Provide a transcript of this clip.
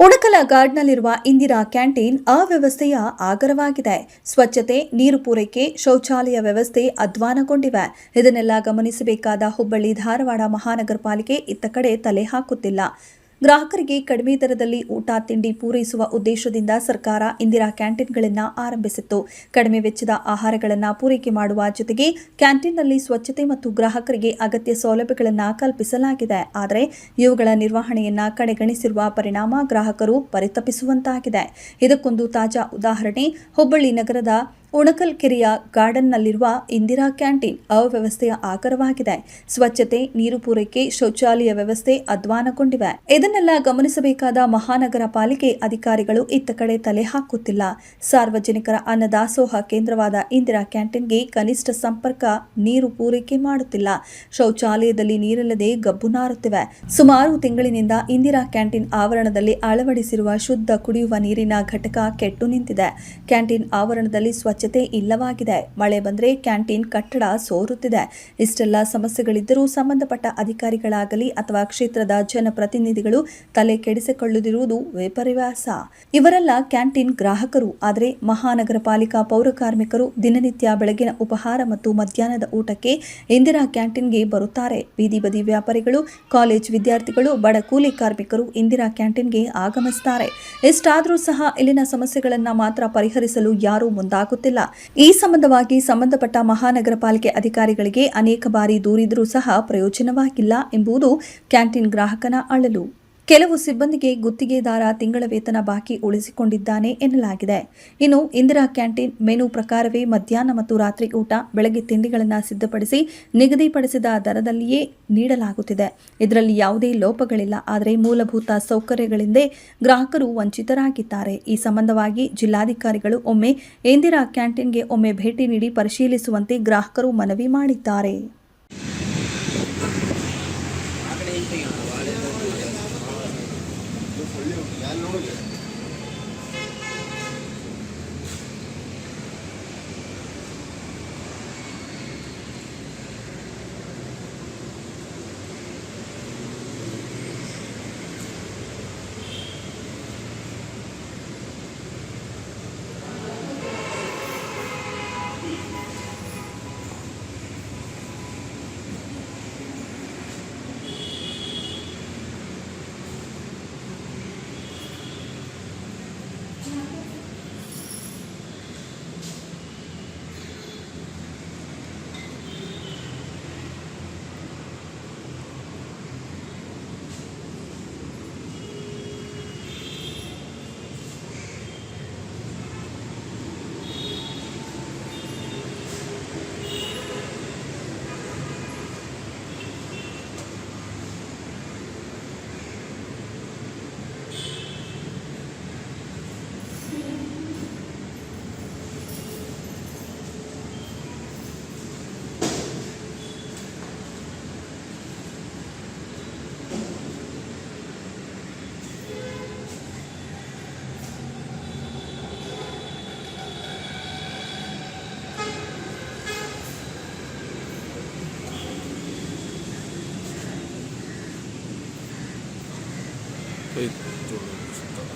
ಉಣಕಲ ಗಾರ್ಡ್ನಲ್ಲಿರುವ Indira canteen ಅವ್ಯವಸ್ಥೆಯ ಆಗರವಾಗಿದೆ. ಸ್ವಚ್ಛತೆ, ನೀರು ಪೂರೈಕೆ, ಶೌಚಾಲಯ ವ್ಯವಸ್ಥೆ ಅಧ್ವಾನಗೊಂಡಿವೆ. ಇದನ್ನೆಲ್ಲ ಗಮನಿಸಬೇಕಾದ ಹುಬ್ಬಳ್ಳಿ ಧಾರವಾಡ ಮಹಾನಗರ ಪಾಲಿಕೆ ಇತ್ತ ಕಡೆ ತಲೆ ಹಾಕುತ್ತಿಲ್ಲ. ಗ್ರಾಹಕರಿಗೆ ಕಡಿಮೆ ದರದಲ್ಲಿ ಊಟ ತಿಂಡಿ ಪೂರೈಸುವ ಉದ್ದೇಶದಿಂದ ಸರ್ಕಾರ ಇಂದಿರಾ ಕ್ಯಾಂಟೀನ್ಗಳನ್ನು ಆರಂಭಿಸಿತ್ತು. ಕಡಿಮೆ ವೆಚ್ಚದ ಆಹಾರಗಳನ್ನು ಪೂರೈಕೆ ಮಾಡುವ ಜೊತೆಗೆ ಕ್ಯಾಂಟೀನ್ನಲ್ಲಿ ಸ್ವಚ್ಛತೆ ಮತ್ತು ಗ್ರಾಹಕರಿಗೆ ಅಗತ್ಯ ಸೌಲಭ್ಯಗಳನ್ನು ಕಲ್ಪಿಸಲಾಗಿದೆ. ಆದರೆ ಇವುಗಳ ನಿರ್ವಹಣೆಯನ್ನು ಕಡೆಗಣಿಸಿರುವ ಪರಿಣಾಮ ಗ್ರಾಹಕರು ಪರಿತಪಿಸುವಂತಾಗಿದೆ. ಇದಕ್ಕೊಂದು ತಾಜಾ ಉದಾಹರಣೆ ಹುಬ್ಬಳ್ಳಿ ನಗರದ ಉಣಕಲ್ ಕೆರೆಯ ಗಾರ್ಡನ್ನಲ್ಲಿರುವ ಇಂದಿರಾ ಕ್ಯಾಂಟೀನ್ ಅವ್ಯವಸ್ಥೆಯ ಆಗರವಾಗಿದೆ. ಸ್ವಚ್ಛತೆ, ನೀರು ಪೂರೈಕೆ, ಶೌಚಾಲಯ ವ್ಯವಸ್ಥೆ ಅಧ್ವಾನಗೊಂಡಿವೆ. ಇದನ್ನೆಲ್ಲ ಗಮನಿಸಬೇಕಾದ ಮಹಾನಗರ ಪಾಲಿಕೆ ಅಧಿಕಾರಿಗಳು ಇತ್ತ ಕಡೆ ತಲೆ ಹಾಕುತ್ತಿಲ್ಲ. ಸಾರ್ವಜನಿಕರ ಅನ್ನದಾಸೋಹ ಕೇಂದ್ರವಾದ ಇಂದಿರಾ ಕ್ಯಾಂಟೀನ್ಗೆ ಕನಿಷ್ಠ ಸಂಪರ್ಕ ನೀರು ಪೂರೈಕೆ ಮಾಡುತ್ತಿಲ್ಲ. ಶೌಚಾಲಯದಲ್ಲಿ ನೀರಿಲ್ಲದೆ ಗಬ್ಬು ನಾರುತ್ತಿವೆ. ಸುಮಾರು ತಿಂಗಳಿನಿಂದ ಇಂದಿರಾ ಕ್ಯಾಂಟೀನ್ ಆವರಣದಲ್ಲಿ ಅಳವಡಿಸಿರುವ ಶುದ್ಧ ಕುಡಿಯುವ ನೀರಿನ ಘಟಕ ಕೆಟ್ಟು ನಿಂತಿದೆ. ಕ್ಯಾಂಟೀನ್ ಆವರಣದಲ್ಲಿ ಸ್ವಚ್ಛತೆ ಇಲ್ಲವಾಗಿದೆ. ಮಳೆ ಬಂದರೆ ಕ್ಯಾಂಟೀನ್ ಕಟ್ಟಡ ಸೋರುತ್ತಿದೆ. ಇಷ್ಟೆಲ್ಲ ಸಮಸ್ಯೆಗಳಿದ್ದರೂ ಸಂಬಂಧಪಟ್ಟ ಅಧಿಕಾರಿಗಳಾಗಲಿ ಅಥವಾ ಕ್ಷೇತ್ರದ ಜನಪ್ರತಿನಿಧಿಗಳು ತಲೆ ಕೆಡಿಸಿಕೊಳ್ಳದಿರುವುದು ವಿಪರ್ಯಾಸ. ಇವರೆಲ್ಲ ಕ್ಯಾಂಟೀನ್ ಗ್ರಾಹಕರು. ಆದರೆ ಮಹಾನಗರ ಪಾಲಿಕಾ ಪೌರ ಕಾರ್ಮಿಕರು ದಿನನಿತ್ಯ ಬೆಳಗಿನ ಉಪಹಾರ ಮತ್ತು ಮಧ್ಯಾಹ್ನದ ಊಟಕ್ಕೆ ಇಂದಿರಾ ಕ್ಯಾಂಟೀನ್ಗೆ ಬರುತ್ತಾರೆ. ಬೀದಿ ಬದಿ ವ್ಯಾಪಾರಿಗಳು, ಕಾಲೇಜ್ ವಿದ್ಯಾರ್ಥಿಗಳು, ಬಡ ಕೂಲಿ ಕಾರ್ಮಿಕರು ಇಂದಿರಾ ಕ್ಯಾಂಟೀನ್ಗೆ ಆಗಮಿಸುತ್ತಾರೆ. ಇಷ್ಟಾದರೂ ಸಹ ಇಲ್ಲಿನ ಸಮಸ್ಯೆಗಳನ್ನು ಮಾತ್ರ ಪರಿಹರಿಸಲು ಯಾರೂ ಮುಂದಾಗುತ್ತಿಲ್ಲ. ಈ ಸಂಬಂಧವಾಗಿ ಸಂಬಂಧಪಟ್ಟ ಮಹಾನಗರ ಪಾಲಿಕೆ ಅಧಿಕಾರಿಗಳಿಗೆ ಅನೇಕ ಬಾರಿ ದೂರಿದರೂ ಸಹ ಪ್ರಯೋಜನವಾಗಿಲ್ಲ ಎಂಬುದು ಕ್ಯಾಂಟೀನ್ ಗ್ರಾಹಕನ ಅಳಲು. ಕೆಲವು ಸಿಬ್ಬಂದಿಗೆ ಗುತ್ತಿಗೆದಾರ ತಿಂಗಳ ವೇತನ ಬಾಕಿ ಉಳಿಸಿಕೊಂಡಿದ್ದಾನೆ ಎನ್ನಲಾಗಿದೆ. ಇನ್ನು ಇಂದಿರಾ ಕ್ಯಾಂಟೀನ್ ಮೆನು ಪ್ರಕಾರವೇ ಮಧ್ಯಾಹ್ನ ಮತ್ತು ರಾತ್ರಿ ಊಟ, ಬೆಳಗ್ಗೆ ತಿಂಡಿಗಳನ್ನು ಸಿದ್ಧಪಡಿಸಿ ನಿಗದಿಪಡಿಸಿದ ದರದಲ್ಲಿಯೇ ನೀಡಲಾಗುತ್ತಿದೆ. ಇದರಲ್ಲಿ ಯಾವುದೇ ಲೋಪಗಳಿಲ್ಲ. ಆದರೆ ಮೂಲಭೂತ ಸೌಕರ್ಯಗಳಿಂದ ಗ್ರಾಹಕರು ವಂಚಿತರಾಗಿದ್ದಾರೆ. ಈ ಸಂಬಂಧವಾಗಿ ಜಿಲ್ಲಾಧಿಕಾರಿಗಳು ಒಮ್ಮೆ ಇಂದಿರಾ ಕ್ಯಾಂಟೀನ್ಗೆ ಒಮ್ಮೆ ಭೇಟಿ ನೀಡಿ ಪರಿಶೀಲಿಸುವಂತೆ ಗ್ರಾಹಕರು ಮನವಿ ಮಾಡಿದ್ದಾರೆ. 이쪽으로